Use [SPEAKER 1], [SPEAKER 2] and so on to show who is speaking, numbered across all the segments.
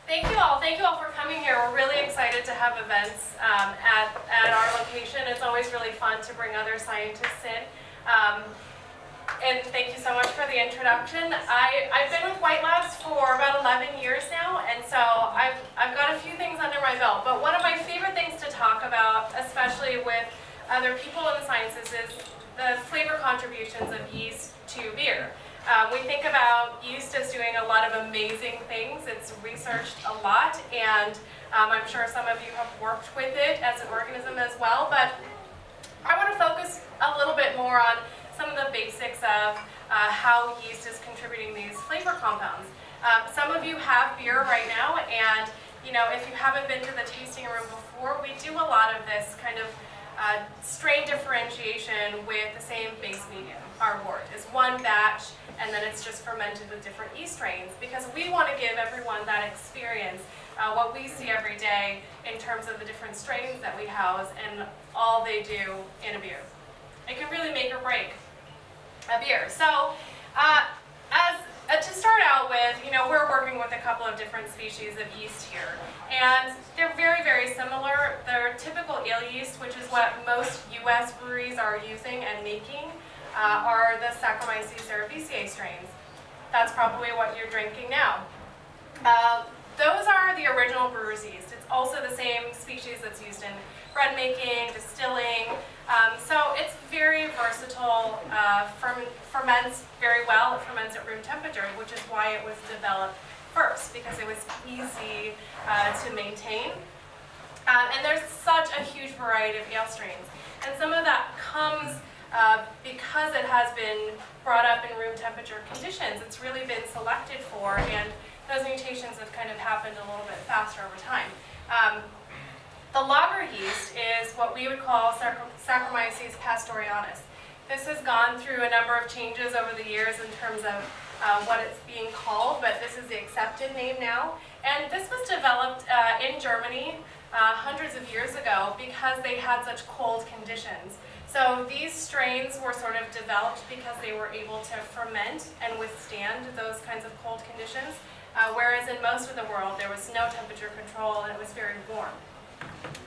[SPEAKER 1] Thank you all for coming here. We're really excited to have events at our location. It's always really fun to bring other scientists in. And thank you so much for the introduction. I've been with White Labs for about 11 years now, and so I've got a few things under my belt. But one of my favorite things to talk about, especially with other people in the sciences, is the flavor contributions of yeast to beer. We think about yeast as doing a lot of amazing things. It's researched a lot, and I'm sure some of you have worked with it as an organism as well. But I want to focus a little bit more on some of the basics of how yeast is contributing these flavor compounds. Some of you have beer right now, and if you haven't been to the tasting room before, we do a lot of this kind of strain differentiation with the same base medium. Our wort is one batch, and then it's just fermented with different yeast strains, because we want to give everyone that experience, what we see every day in terms of the different strains that we house and all they do in a beer. It can really make or break a beer. So to start out with, we're working with a couple of different species of yeast here, and they're very, very similar. They're typical ale yeast, which is what most U.S. breweries are using and making, are the Saccharomyces cerevisiae strains. That's probably what you're drinking now. Those are the original brewer's yeast. It's also the same species that's used in bread making, distilling. So it's very versatile, ferments very well. It ferments at room temperature, which is why it was developed first, because it was easy to maintain. And there's such a huge variety of ale strains. And some of that comes because it has been brought up in room temperature conditions. It's really been selected for, and those mutations have kind of happened a little bit faster over time. The lager yeast is what we would call Saccharomyces pastorianus. This has gone through a number of changes over the years in terms of what it's being called, but this is the accepted name now. And this was developed in Germany hundreds of years ago because they had such cold conditions. So these strains were sort of developed because they were able to ferment and withstand those kinds of cold conditions, whereas in most of the world there was no temperature control and it was very warm.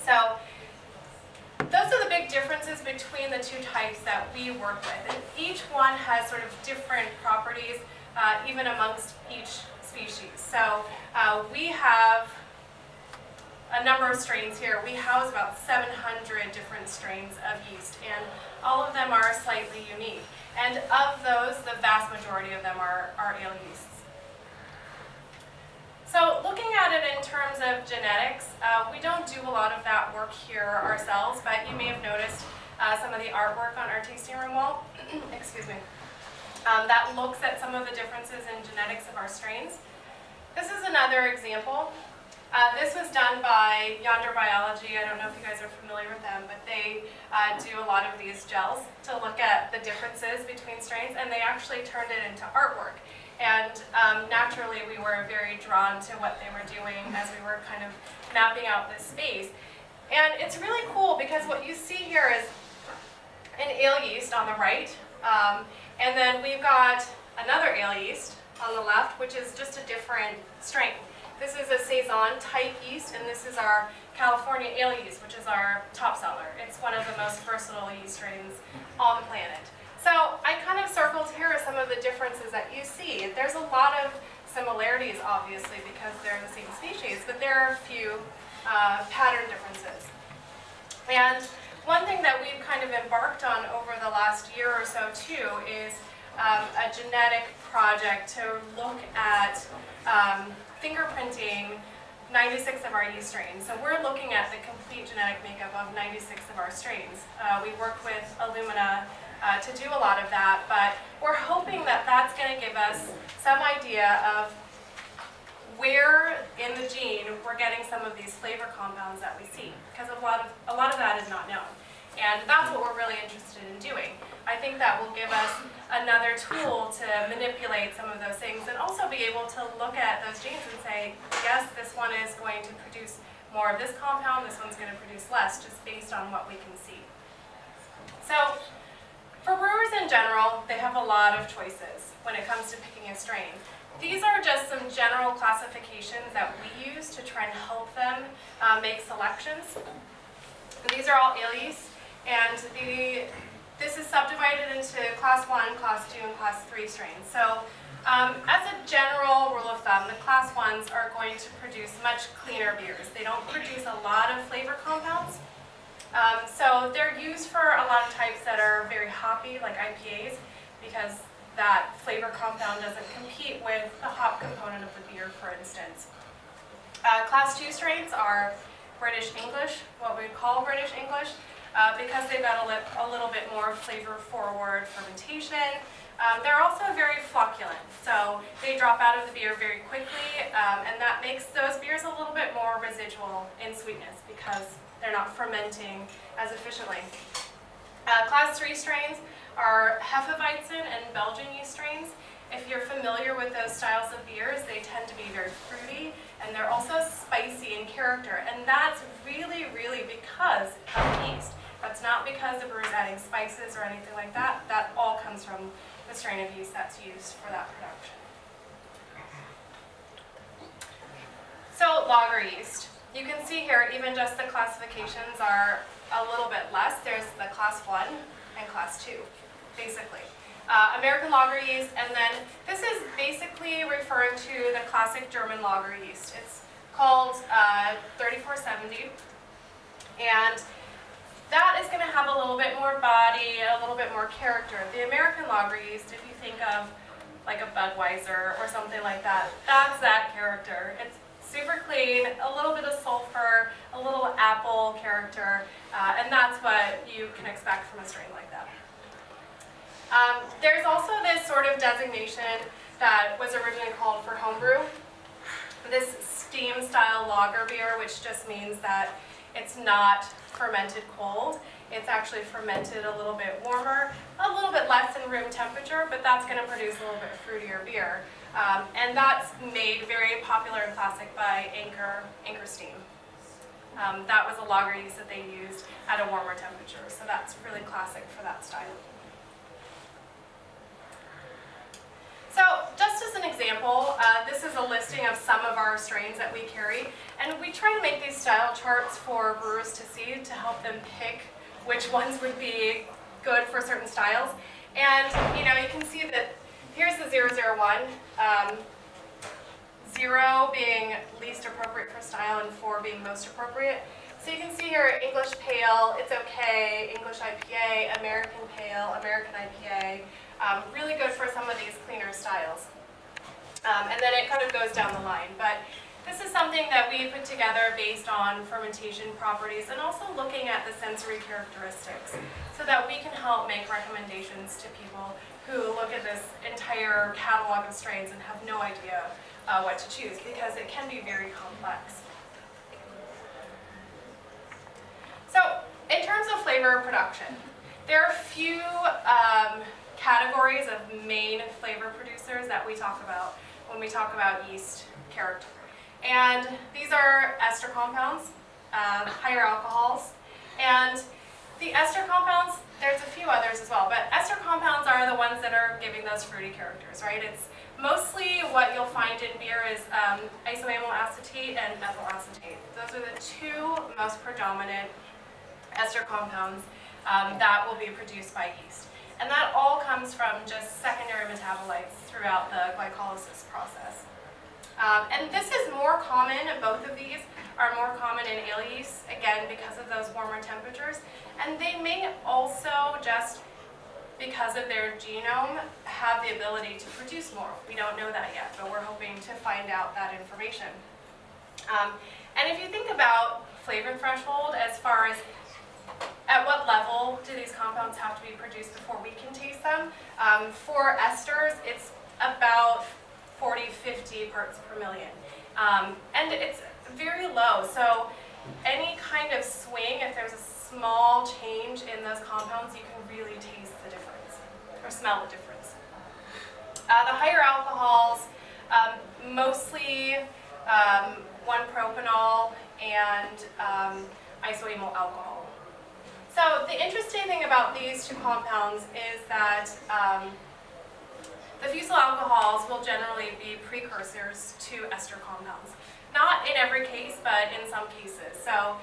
[SPEAKER 1] So those are the big differences between the two types that we work with. And each one has sort of different properties, even amongst each species. So we have a number of strains here. We house about 700 different strains of yeast, and all of them are slightly unique. And of those, the vast majority of them are ale yeasts. So looking at it in terms of genetics, we don't do a lot of that work here ourselves, but you may have noticed some of the artwork on our tasting room wall, excuse me, that looks at some of the differences in genetics of our strains. This is another example. This was done by Yonder Biology. I don't know if you guys are familiar with them, but they do a lot of these gels to look at the differences between strains, and they actually turned it into artwork. And naturally, we were very drawn to what they were doing as we were kind of mapping out this space. And it's really cool because what you see here is an ale yeast on the right, and then we've got another ale yeast on the left, which is just a different strain. This is a Saison type yeast, and this is our California ale yeast, which is our top seller. It's one of the most versatile yeast strains on the planet. So I kind of circled here some of the differences that you see. There's a lot of similarities, obviously, because they're the same species, but there are a few pattern differences. And one thing that we've kind of embarked on over the last year or so, too, is a genetic project to look at fingerprinting 96 of our yeast strains. So we're looking at the complete genetic makeup of 96 of our strains. We work with Illumina to do a lot of that, but we're hoping that that's going to give us some idea of where in the gene we're getting some of these flavor compounds that we see, because a lot of that is not known. And that's what we're really interested in doing. I think that will give us another tool to manipulate some of those things and also be able to look at those genes and say, yes, this one is going to produce more of this compound, this one's going to produce less, just based on what we can see. So For brewers in general, they have a lot of choices when it comes to picking a strain. These are just some general classifications that we use to try and help them make selections. And these are all ale yeast, and this is subdivided into class 1, class 2, and class 3 strains. So as a general rule of thumb, the class 1s are going to produce much cleaner beers. They don't produce a lot of flavor compounds. So they're used for a lot of types that are very hoppy, like IPAs, because that flavor compound doesn't compete with the hop component of the beer, for instance. Class 2 strains are British English, what we call British English, because they've got a little bit more flavor-forward fermentation. They're also very flocculent, so they drop out of the beer very quickly, and that makes those beers a little bit more residual in sweetness because they're not fermenting as efficiently. Class 3 strains are Hefeweizen and Belgian yeast strains. If you're familiar with those styles of beers, they tend to be very fruity, and they're also spicy in character, and that's really, really because of yeast. That's not because the brewer's adding spices or anything like that. That all comes from the strain of yeast that's used for that production. So lager yeast. You can see here, even just the classifications are a little bit less. There's the class 1 and class 2, basically. American lager yeast, and then this is basically referring to the classic German lager yeast. It's called 3470, and that is going to have a little bit more body, a little bit more character. The American lager yeast, if you think of like a Budweiser or something like that, that's that character. It's super clean, a little bit of sulfur, a little apple character, and that's what you can expect from a strain like that. There's also this sort of designation that was originally called for homebrew, this steam-style lager beer, which just means that it's not fermented cold. It's actually fermented a little bit warmer, a little bit less than room temperature, but that's going to produce a little bit fruitier beer. And that's made very popular and classic by Anchor Steam. That was a lager yeast that they used at a warmer temperature, so that's really classic for that style. So just as an example, this is a listing of some of our strains that we carry, and we try to make these style charts for brewers to see to help them pick which ones would be good for certain styles. And you can see that here's the 001, 0 being least appropriate for style and 4 being most appropriate. So you can see here English Pale, it's okay, English IPA, American Pale, American IPA. Really good for some of these cleaner styles. And then it kind of goes down the line. But this is something that we put together based on fermentation properties and also looking at the sensory characteristics so that we can help make recommendations to people who look at this entire catalog of strains and have no idea what to choose because it can be very complex. So in terms of flavor production, there are a few categories of main flavor producers that we talk about when we talk about yeast character. And these are ester compounds, higher alcohols, and the ester compounds, there's a few others as well, but ester compounds are the ones that are giving those fruity characters, right? It's mostly what you'll find in beer is isoamyl acetate and methyl acetate. Those are the two most predominant ester compounds that will be produced by yeast. And that all comes from just secondary metabolites throughout the glycolysis process. And this is more common, both of these are more common in ale yeast, again, because of those warmer temperatures. And they may also, just because of their genome, have the ability to produce more. We don't know that yet, but we're hoping to find out that information. And if you think about flavor threshold as far as at what level do these compounds have to be produced before we can taste them? For esters, it's about 40, 50 parts per million. And it's very low, so any kind of swing, if there's a small change in those compounds, you can really taste the difference, or smell the difference. The higher alcohols, mostly 1-propanol and isoamyl alcohol. So the interesting thing about these two compounds is that the fusel alcohols will generally be precursors to ester compounds. Not in every case, but in some cases. So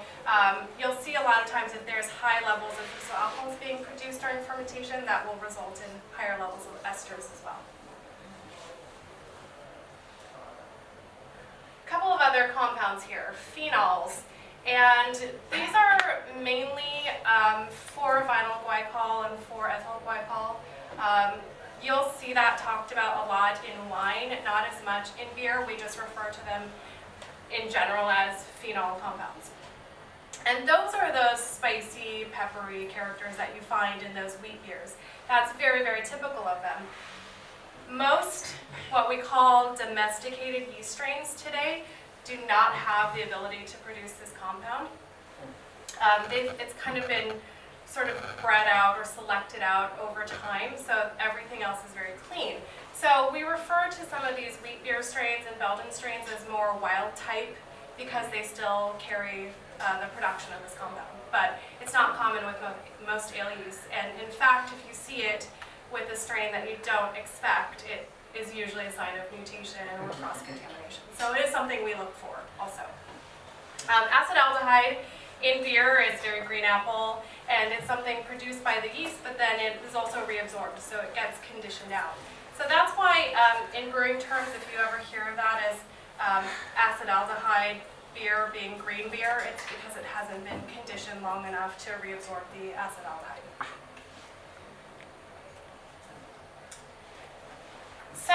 [SPEAKER 1] you'll see a lot of times if there's high levels of fusel alcohols being produced during fermentation, that will result in higher levels of esters as well. A couple of other compounds here, phenols. And these are mainly 4-vinyl glycol and 4-ethyl glycol. You'll see that talked about a lot in wine, not as much in beer. We just refer to them in general as phenol compounds. And those are those spicy, peppery characters that you find in those wheat beers. That's very, very typical of them. Most what we call domesticated yeast strains today do not have the ability to produce this compound. It's kind of been sort of bred out or selected out over time, so everything else is very clean. So we refer to some of these wheat beer strains and Belgian strains as more wild type because they still carry the production of this compound. But it's not common with most ale yeasts, and in fact, if you see it with a strain that you don't expect, it is usually a sign of mutation or cross-contamination. So it is something we look for also. Acetaldehyde in beer is very green apple, and it's something produced by the yeast, but then it is also reabsorbed, so it gets conditioned out. So that's why in brewing terms, if you ever hear of that as acetaldehyde beer being green beer, it's because it hasn't been conditioned long enough to reabsorb the acetaldehyde. So,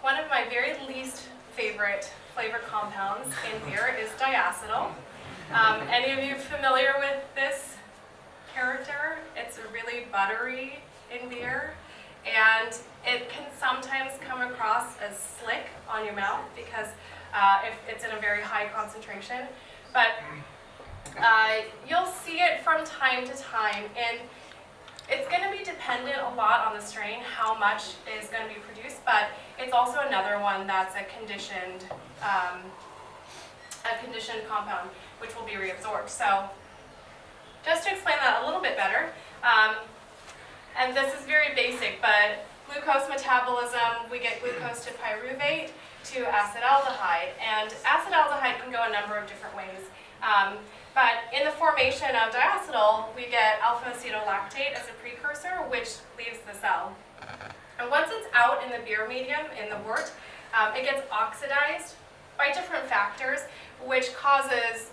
[SPEAKER 1] one of my very least favorite flavor compounds in beer is diacetyl. Any of you familiar with this character? It's really buttery in beer, and it can sometimes come across as slick on your mouth because if it's in a very high concentration. But you'll see it from time to time, and it's going to be dependent a lot on the strain, how much is going to be produced, but it's also another one that's a conditioned compound, which will be reabsorbed. So just to explain that a little bit better, and this is very basic, but glucose metabolism, we get glucose to pyruvate to acetaldehyde, and acetaldehyde can go a number of different ways. But in the formation of diacetyl, we get alpha-acetolactate as a precursor, which leaves the cell. And once it's out in the beer medium, in the wort, it gets oxidized by different factors, which causes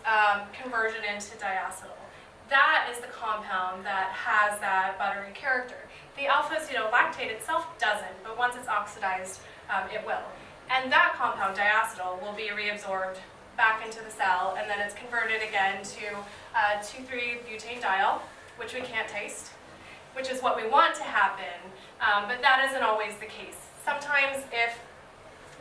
[SPEAKER 1] conversion into diacetyl. That is the compound that has that buttery character. The alpha-acetolactate itself doesn't, but once it's oxidized, it will. And that compound, diacetyl, will be reabsorbed back into the cell, and then it's converted again to 2,3-butanediol, which we can't taste, which is what we want to happen, but that isn't always the case. Sometimes if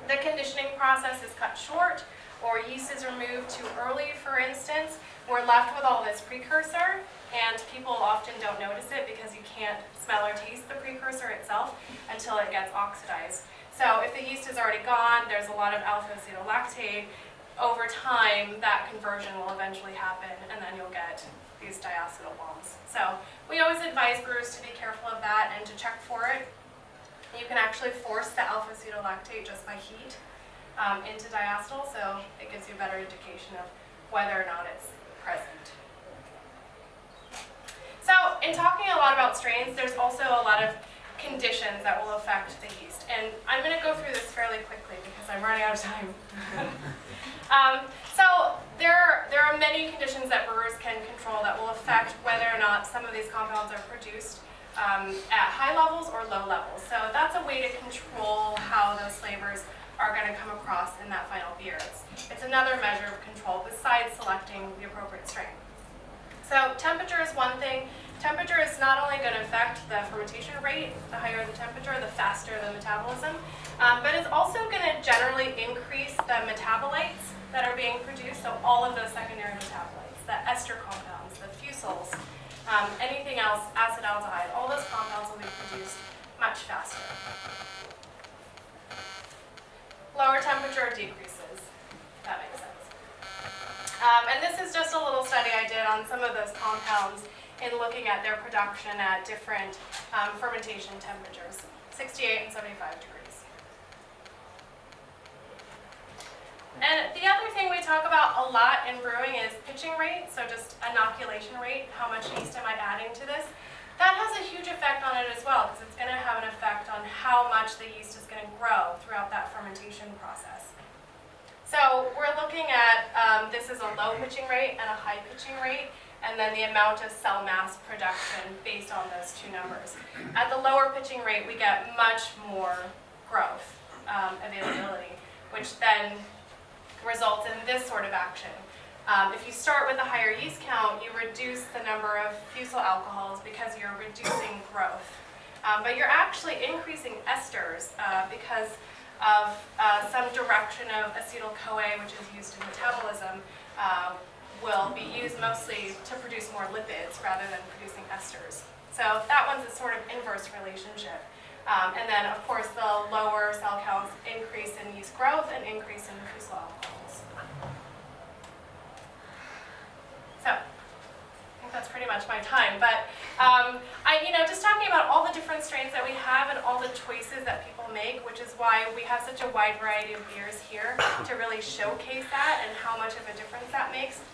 [SPEAKER 1] the conditioning process is cut short, or yeast is removed too early, for instance, we're left with all this precursor, and people often don't notice it because you can't smell or taste the precursor itself until it gets oxidized. So if the yeast is already gone, there's a lot of alpha-acetolactate. Over time, that conversion will eventually happen, and then you'll get these diacetyl bombs. So we always advise brewers to be careful of that and to check for it. You can actually force the alpha-acetolactate just by heat into diacetyl, so it gives you a better indication of whether or not it's present. So in talking a lot about strains, there's also a lot of conditions that will affect the yeast. And I'm going to go through this fairly quickly because I'm running out of time. So there are many conditions that brewers can control that will affect whether or not some of these compounds are produced at high levels or low levels. So that's a way to control how those flavors are going to come across in that final beer. It's another measure of control besides selecting the appropriate strain. So temperature is one thing. Temperature is not only going to affect the fermentation rate, the higher the temperature, the faster the metabolism, but it's also going to generally increase the metabolites that are being produced, so all of those secondary metabolites, the ester compounds, the fusuls, anything else, acetaldehyde, all those compounds will be produced much faster. Lower temperature decreases, if that makes sense. And this is just a little study I did on some of those compounds in looking at their production at different fermentation temperatures, 68 and 75 degrees. And the other thing we talk about a lot in brewing is pitching rate, so just inoculation rate, how much yeast am I adding to this? That has a huge effect on it as well, because it's going to have an effect on how much the yeast is going to grow throughout that fermentation process. So we're looking at, this is a low pitching rate and a high pitching rate, and then the amount of cell mass production based on those two numbers. At the lower pitching rate, we get much more growth availability, which then results in this sort of action. If you start with a higher yeast count, you reduce the number of fusel alcohols because you're reducing growth. But you're actually increasing esters because of some direction of acetyl-CoA, which is used in metabolism, will be used mostly to produce more lipids rather than producing esters. So that one's a sort of inverse relationship. And then, of course, the lower cell counts increase in yeast growth and increase in fusel alcohols. So, I think that's pretty much my time. But, just talking about all the different strains that we have and all the choices that people make, which is why we have such a wide variety of beers here to really showcase that and how much of a difference that makes.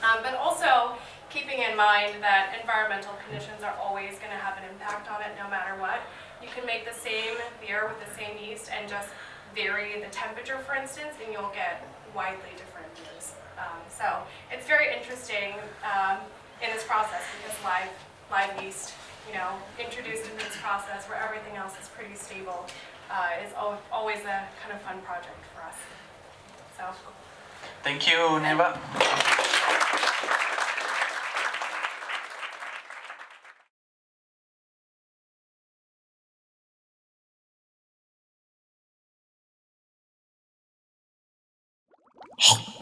[SPEAKER 1] But also keeping in mind that environmental conditions are always going to have an impact on it no matter what. You can make the same beer with the same yeast and just vary the temperature, for instance, and you'll get widely different beers. So it's very interesting in this process because live yeast, introduced into this process where everything else is pretty stable is always a kind of fun project for us. So.
[SPEAKER 2] Thank you, Neva.
[SPEAKER 3] Hey.